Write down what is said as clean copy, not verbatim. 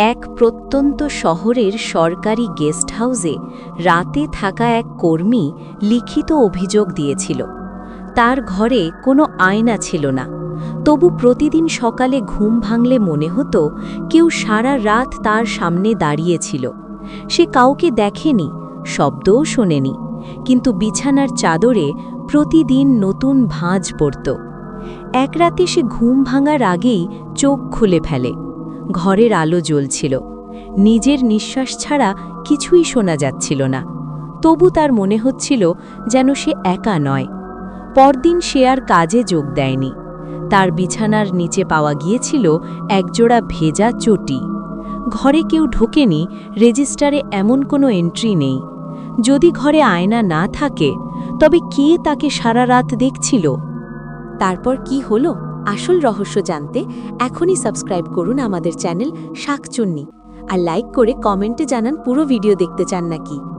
এক প্রত্যন্ত শহরের সরকারি গেস্ট হাউসে রাতে থাকা এক কর্মী লিখিত অভিযোগ দিয়েছিল। তার ঘরে কোনো আয়না ছিল না, তবু প্রতিদিন সকালে ঘুম ভাঙলে মনে হতো কেউ সারা রাত তার সামনে দাঁড়িয়েছিল। সে কাউকে দেখেনি, শব্দও শোনেনি, কিন্তু বিছানার চাদরে প্রতিদিন নতুন ভাঁজ পড়ত। এক রাতে সে ঘুম ভাঙার আগেই চোখ খুলে ফেলে। ঘরের আলো জ্বলছিল, নিজের নিঃশ্বাস ছাড়া কিছুই শোনা যাচ্ছিল না। তবু তার মনে হচ্ছিল যেন সে একা নয়। পরদিন সে আর কাজে যোগ দেয়নি। তার বিছানার নিচে পাওয়া গিয়েছিল একজোড়া ভেজা চটি। ঘরে কেউ ঢোকেনি, রেজিস্টারে এমন কোনো এন্ট্রি নেই। যদি ঘরে আয়না না থাকে, তবে কে তাকে সারা রাত দেখছিল? তারপর কি হলো, আসল রহস্য জানতে এখনই সাবস্ক্রাইব করুন আমাদের চ্যানেল শাকচুন্নি, আর লাইক করে কমেন্টে জানান পুরো ভিডিও দেখতে চান নাকি।